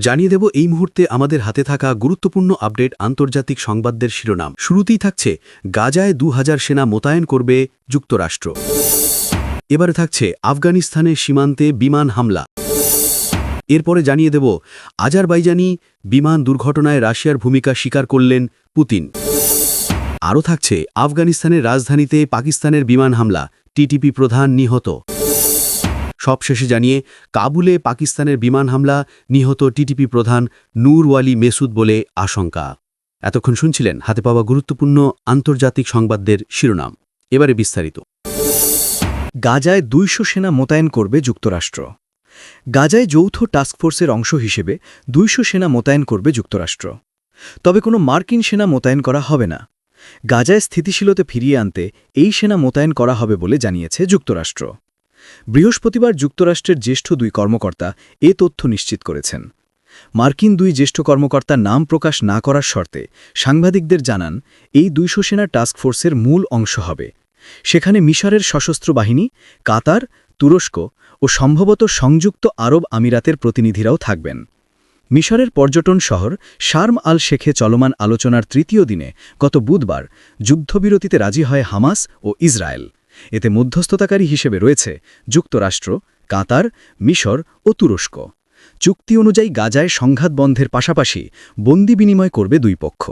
জানিয়ে দেব এই মুহূর্তে আমাদের হাতে থাকা গুরুত্বপূর্ণ আপডেট আন্তর্জাতিক সংবাদদের শিরোনাম। শুরুতেই থাকছে গাজায় ২০০০ সেনা মোতায়েন করবে যুক্তরাষ্ট্র। এবারে থাকছে আফগানিস্তানের সীমান্তে বিমান হামলা। এরপরে জানিয়ে দেব আজারবাইজানি বিমান দুর্ঘটনায় রাশিয়ার ভূমিকা স্বীকার করলেন পুতিন। আরও থাকছে আফগানিস্তানের রাজধানীতে পাকিস্তানের বিমান হামলা, টিটিপি প্রধান নিহত। সবশেষে জানিয়ে কাবুলে পাকিস্তানের বিমান হামলা, নিহত টিটিপি প্রধান নূর ওয়ালি মেসুদ বলে আশঙ্কা। এতক্ষণ শুনছিলেন হাতে পাওয়া গুরুত্বপূর্ণ আন্তর্জাতিক সংবাদদের শিরোনাম। এবারে বিস্তারিত। গাজায় ২০০ সেনা মোতায়েন করবে যুক্তরাষ্ট্র। গাজায় যৌথ টাস্কফোর্সের অংশ হিসেবে ২০০ সেনা মোতায়েন করবে যুক্তরাষ্ট্র। তবে কোনো মার্কিন সেনা মোতায়েন করা হবে না। গাজায় স্থিতিশীলতা ফিরিয়ে আনতে এই সেনা মোতায়েন করা হবে বলে জানিয়েছে যুক্তরাষ্ট্র। বৃহস্পতিবার যুক্তরাষ্ট্রের জ্যেষ্ঠ ২ কর্মকর্তা এ তথ্য নিশ্চিত করেছেন। মার্কিন ২ জ্যেষ্ঠ কর্মকর্তা নাম প্রকাশ না করার শর্তে সাংবাদিকদের জানান, এই ২০০ সেনা টাস্কফোর্সের মূল অংশ হবে। সেখানে মিশরের সশস্ত্র বাহিনী, কাতার, তুরস্ক ও সম্ভবত সংযুক্ত আরব আমিরাতের প্রতিনিধিরাও থাকবেন। মিশরের পর্যটন শহর শার্ম আল শেখে চলমান আলোচনার তৃতীয় দিনে গত বুধবার যুদ্ধবিরতিতে রাজি হয় হামাস ও ইসরায়েল। এতে মধ্যস্থতাকারী হিসেবে রয়েছে যুক্তরাষ্ট্র, কাতার, মিশর ও তুরস্ক। চুক্তি অনুযায়ী গাজায় সংঘাত বন্ধের পাশাপাশি বন্দি বিনিময় করবে দুই পক্ষ।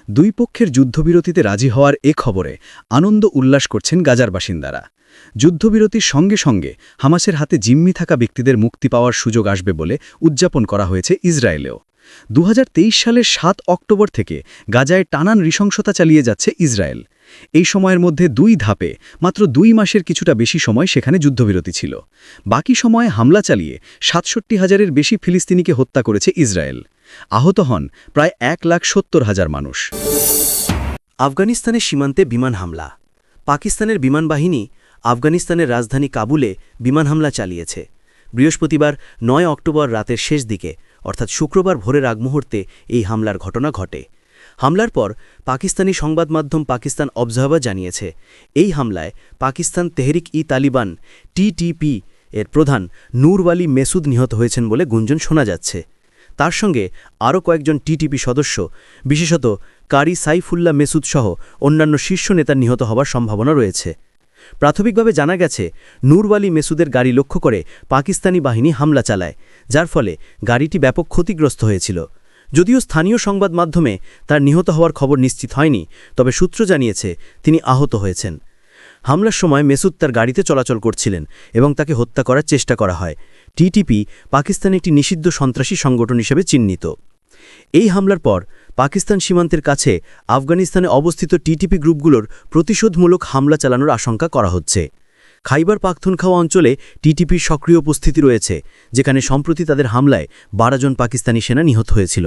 দুই পক্ষের যুদ্ধবিরতিতে রাজি হওয়ার এ খবরে আনন্দ উল্লাস করছেন গাজার বাসিন্দারা। যুদ্ধবিরতির সঙ্গে সঙ্গে হামাসের হাতে জিম্মি থাকা ব্যক্তিদের মুক্তি পাওয়ার সুযোগ আসবে বলে উদযাপন করা হয়েছে ইসরায়েলেও। ২০২৩ সালের ৭ অক্টোবর থেকে গাজায় টানা নৃশংসতা চালিয়ে যাচ্ছে ইসরায়েল। এই সময়ের মধ্যে ২ ধাপে মাত্র ২ মাসের কিছুটা বেশি সময় সেখানে যুদ্ধবিরতি ছিল। বাকি সময়ে হামলা চালিয়ে ৬৭,০০০-এর বেশি ফিলিস্তিনিকে হত্যা করেছে ইসরায়েল। আহত হন প্রায় ১,৭০,০০০ মানুষ। আফগানিস্তানের সীমান্তে বিমান হামলা। পাকিস্তানের বিমান বাহিনী আফগানিস্তানের রাজধানী কাবুলে বিমান হামলা চালিয়েছে। বৃহস্পতিবার ৯ অক্টোবর রাতের শেষ দিকে, অর্থাৎ শুক্রবার ভোরের আগ মুহূর্তে এই হামলার ঘটনা ঘটে। হামলার পর পাকিস্তানি সংবাদ মাধ্যম পাকিস্তান অবজারভার জানিয়েছে, এই হামলায় পাকিস্তান তেহরিক-ই-তালিবান টিটিপি এর প্রধান নূর ওয়ালি মেসুদ নিহত হয়েছেন বলে গুঞ্জন শোনা যাচ্ছে। তার সঙ্গে আরও কয়েকজন টিটিপি সদস্য, বিশেষত কারি সাইফুল্লাহ মেসুদ সহ অন্যান্য শীর্ষ নেতার নিহত হওয়ার সম্ভাবনা রয়েছে। প্রাথমিকভাবে জানা গেছে, নূর ওয়ালি মেসুদের গাড়ি লক্ষ্য করে পাকিস্তানি বাহিনী হামলা চালায়, যার ফলে গাড়িটি ব্যাপক ক্ষতিগ্রস্ত হয়েছিল। যদিও স্থানীয় সংবাদ মাধ্যমে তার নিহত হওয়ার খবর নিশ্চিত হয়নি, তবে সূত্র জানিয়েছে তিনি আহত হয়েছেন। হামলার সময় মেসুদ তার গাড়িতে চলাচল করছিলেন এবং তাকে হত্যা করার চেষ্টা করা হয়। টিটিপি পাকিস্তানে একটি নিষিদ্ধ সন্ত্রাসী সংগঠন হিসেবে চিহ্নিত। এই হামলার পর পাকিস্তান সীমান্তের কাছে আফগানিস্তানে অবস্থিত টিটিপি গ্রুপগুলোর প্রতিশোধমূলক হামলা চালানোর আশঙ্কা করা হচ্ছে। খাইবার পাখতুনখাওয়া অঞ্চলে টিটিপির সক্রিয় উপস্থিতি রয়েছে, যেখানে সম্প্রতি তাদের হামলায় ১২ জন পাকিস্তানি সেনা নিহত হয়েছিল।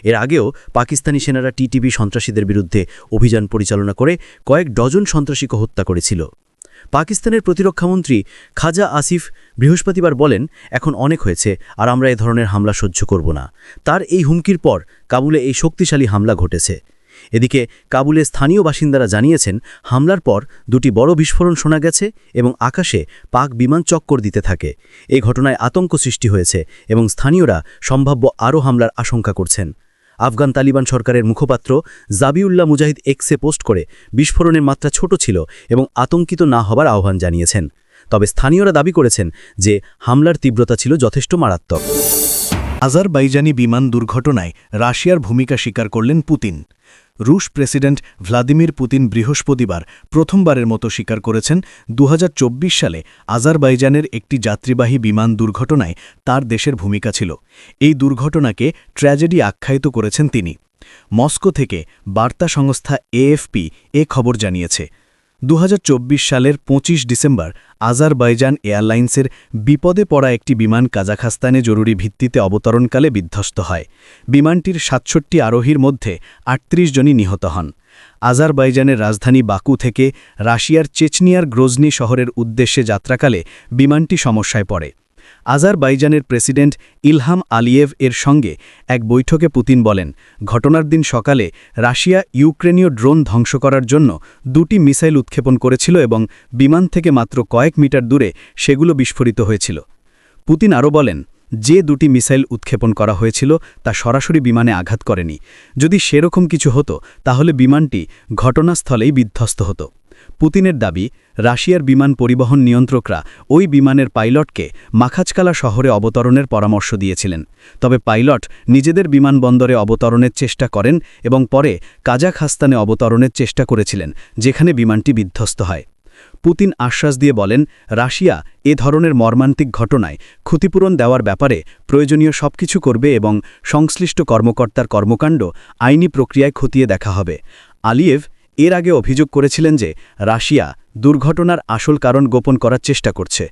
এর আগেও পাকিস্তানি সেনারা টিটিপি সন্ত্রাসীদের বিরুদ্ধে অভিযান পরিচালনা করে কয়েক ডজন সন্ত্রাসীকে হত্যা করেছিল। পাকিস্তানের প্রতিরক্ষামন্ত্রী খাজা আসিফ বৃহস্পতিবার বলেন, এখন অনেক হয়েছে আর আমরা এ ধরনের হামলা সহ্য করব না। তার এই হুমকির পর কাবুলে এই শক্তিশালী হামলা ঘটেছে। এদিকে কাবুলের স্থানীয় বাসিন্দারা জানিয়েছেন, হামলার পর ২টি বড় বিস্ফোরণ শোনা গেছে এবং আকাশে পাক বিমান চক্কর দিতে থাকে। এই ঘটনায় আতঙ্ক সৃষ্টি হয়েছে এবং স্থানীয়রা সম্ভাব্য আরও হামলার আশঙ্কা করছেন। আফগান তালিবান সরকারের মুখপাত্র জাবিউল্লাহ মুজাহিদ এক্সে পোস্ট করে বিস্ফোরণের মাত্রা ছোট ছিল এবং আতঙ্কিত না হবার আহ্বান জানিয়েছেন। তবে স্থানীয়রা দাবি করেছেন যে হামলার তীব্রতা ছিল যথেষ্ট মারাত্মক। আজারবাইজানি বিমান দুর্ঘটনায় রাশিয়ার ভূমিকা স্বীকার করলেন পুতিন। রুশ প্রেসিডেন্ট ভ্লাদিমির পুতিন বৃহস্পতিবার প্রথমবারের মতো স্বীকার করেছেন ২০২৪ সালে আজারবাইজানের একটি যাত্রীবাহী বিমান দুর্ঘটনায় তার দেশের ভূমিকা ছিল। এই দুর্ঘটনাকে ট্র্যাজেডি আখ্যায়িত করেছেন তিনি। মস্কো থেকে বার্তা সংস্থা এএফপি এ খবর জানিয়েছে। ২০২৪ সালের ২৫ ডিসেম্বর আজারবাইজান এয়ারলাইন্সের বিপদে পড়া একটি বিমান কাজাখস্তানে জরুরি ভিত্তিতে অবতরণকালে বিধ্বস্ত হয়। বিমানটির ৬৭ আরোহীর মধ্যে ৩৮ জনই নিহত হন। আজারবাইজানের রাজধানী বাকু থেকে রাশিয়ার চেচনিয়ার গ্রোজনি শহরের উদ্দেশ্যে যাত্রাকালে বিমানটি সমস্যায় পড়ে। আজারবাইজানের প্রেসিডেন্ট ইলহাম আলিয়েভ এর সঙ্গে এক বৈঠকে পুতিন বলেন, ঘটনার দিন সকালে রাশিয়া ইউক্রেনীয় ড্রোন ধ্বংস করার জন্য ২টি মিসাইল উৎক্ষেপণ করেছিল এবং বিমান থেকে মাত্র কয়েক মিটার দূরে সেগুলো বিস্ফোরিত হয়েছিল। পুতিন আরও বলেন, যে দুটি মিসাইল উৎক্ষেপণ করা হয়েছিল তা সরাসরি বিমানে আঘাত করেনি। যদি সেরকম কিছু হতো তাহলে বিমানটি ঘটনাস্থলেই বিধ্বস্ত হতো। পুতিনের দাবি, রাশিয়ার বিমান পরিবহন নিয়ন্ত্রকরা ওই বিমানের পাইলটকে মাখাচকালা শহরে অবতরণের পরামর্শ দিয়েছিলেন। তবে পাইলট নিজেদের বিমানবন্দরে অবতরণের চেষ্টা করেন এবং পরে কাজাখস্তানে অবতরণের চেষ্টা করেছিলেন, যেখানে বিমানটি বিধ্বস্ত হয়। পুতিন আশ্বাস দিয়ে বলেন, রাশিয়া এ ধরনের মর্মান্তিক ঘটনায় ক্ষতিপূরণ দেওয়ার ব্যাপারে প্রয়োজনীয় সবকিছু করবে এবং সংশ্লিষ্ট কর্মকর্তার কর্মকাণ্ড আইনি প্রক্রিয়ায় খতিয়ে দেখা হবে। আলিয়েভ এর আগে অভিযোগ করেছিলেন যে রাশিয়া দুর্ঘটনার আসল কারণ গোপন করার চেষ্টা করছে।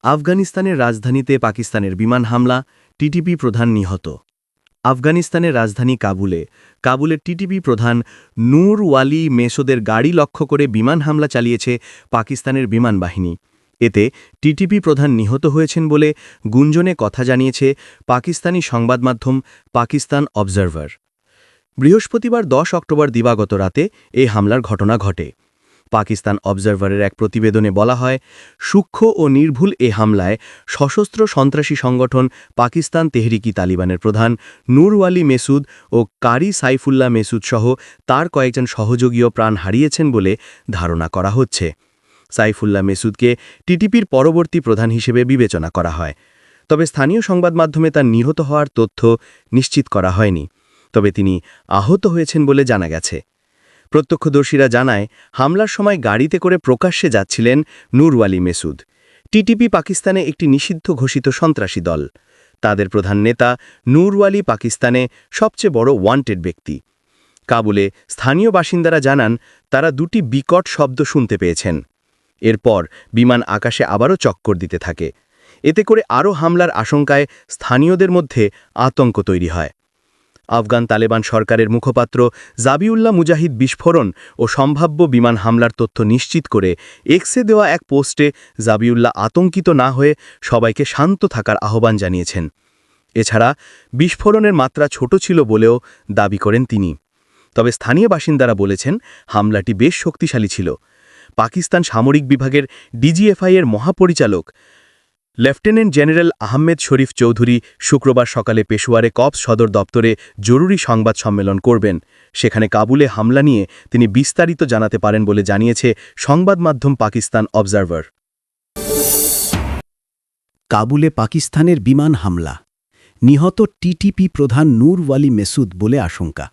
আফগানিস্তানের রাজধানীতে পাকিস্তানের বিমান হামলা, টিটিপি প্রধান নিহত। আফগানিস্তানের রাজধানী কাবুলের টিটিপি প্রধান নূর ওয়ালি মেসুদের গাড়ি লক্ষ্য করে বিমান হামলা চালিয়েছে পাকিস্তানের বিমান বাহিনী। এতে টিটিপি প্রধান নিহত হয়েছেন বলে গুঞ্জনে কথা জানিয়েছে পাকিস্তানি সংবাদমাধ্যম পাকিস্তান অবজারভার। বৃহস্পতিবার 10 অক্টোবর দিবাগত রাতে এই হামলার ঘটনা ঘটে। পাকিস্তান অবজারভারের এক প্রতিবেদনে বলা হয়, সূক্ষ্ম ও নির্ভুল এ হামলায় সশস্ত্র সন্ত্রাসী সংগঠন পাকিস্তান তেহরিকি তালিবানের প্রধান নূর ওয়ালি মেসুদ ও কারি সাইফুল্লাহ মেসুদ সহ তার কয়েকজন সহযোগীও প্রাণ হারিয়েছেন বলে ধারণা করা হচ্ছে। সাইফুল্লাহ মেসুদকে টিটিপির পরবর্তী প্রধান হিসেবে বিবেচনা করা হয়। তবে স্থানীয় সংবাদ মাধ্যমে তার নিহত হওয়ার তথ্য নিশ্চিত করা হয়নি। তবে তিনি আহত হয়েছেন বলে জানা গেছে। প্রত্যক্ষদর্শীরা জানায়, হামলার সময় গাড়িতে করে প্রকাশ্যে যাচ্ছিলেন নূর ওয়ালি মেসুদ। টিটিপি পাকিস্তানে একটি নিষিদ্ধ ঘোষিত সন্ত্রাসী দল। তাদের প্রধান নেতা নূর ওয়ালি পাকিস্তানে সবচেয়ে বড় ওয়ান্টেড ব্যক্তি। কাবুলে স্থানীয় বাসিন্দারা জানান, তারা দুটি বিকট শব্দ শুনতে পেয়েছেন। এরপর বিমান আকাশে আবারও চক্কর দিতে থাকে। এতে করে আরও হামলার আশঙ্কায় স্থানীয়দের মধ্যে আতঙ্ক তৈরি হয়। আফগান তালেবান সরকারের মুখপাত্র জাবিউল্লাহ মুজাহিদ বিস্ফোরণ ও সম্ভাব্য বিমান হামলার তথ্য নিশ্চিত করে এক্সে দেওয়া এক পোস্টে জাবিউল্লাহ আতঙ্কিত না হয়ে সবাইকে শান্ত থাকার আহ্বান জানিয়েছেন। এছাড়া বিস্ফোরণের মাত্রা ছোট ছিল বলেও দাবি করেন তিনি। তবে স্থানীয় বাসিন্দারা বলেছেন, হামলাটি বেশ শক্তিশালী ছিল। পাকিস্তান সামরিক বিভাগের ডিজিএফআই এর মহাপরিচালক লেফটেন্যান্ট জেনারেল আহমেদ শরীফ চৌধুরী শুক্রবার সকালে পেশোয়ারে কপস সদর দপ্তরে জরুরি সংবাদ সম্মেলন করবেন। সেখানে কাবুলে হামলা নিয়ে তিনি বিস্তারিত জানাতে পারেন বলে জানিয়েছে সংবাদ মাধ্যম পাকিস্তান অবজারভার। কাবুলে পাকিস্তানের বিমান হামলা, নিহত টিটিপি প্রধান নূর ওয়ালি মেসুদ বলে আশঙ্কা।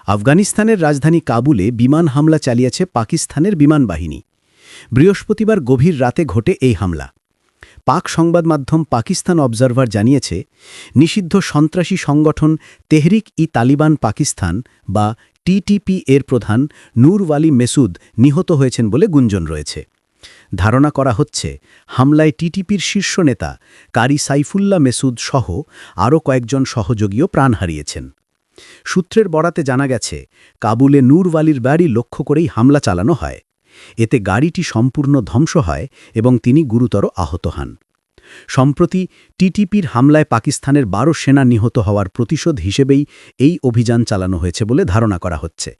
আফগানিস্তানের রাজধানী কাবুলে বিমান হামলা চালিয়েছে পাকিস্তানের বিমান বাহিনী। বৃহস্পতিবার গভীর রাতে ঘটে এই হামলা। পাক সংবাদ মাধ্যম পাকিস্তান অবজারভার জানিয়েছে, নিষিদ্ধ সন্ত্রাসী সংগঠন তেহরিক-ই-তালিবান পাকিস্তান বা টিটিপি এর প্রধান নূর ওয়ালি মেসুদ নিহত হয়েছেন বলে গুঞ্জন রয়েছে। ধারণা করা হচ্ছে, হামলায় টিটিপির শীর্ষ নেতা কারি সাইফুল্লাহ মেসুদ সহ আরও কয়েকজন সহযোগীও প্রাণ হারিয়েছেন। সূত্রের বরাতে জানা গেছে, কাবুলে নূর ওয়ালির বাড়ি লক্ষ্য করেই হামলা চালানো হয়। এতে গাড়িটি সম্পূর্ণ ধ্বংস হয় এবং তিনি গুরুতর আহত হন। সম্প্রতি টিটিপির হামলায় পাকিস্তানের 12 সেনা নিহত হওয়ার প্রতিশোধ হিসেবেই এই অভিযান চালানো হয়েছে বলে ধারণা করা হচ্ছে।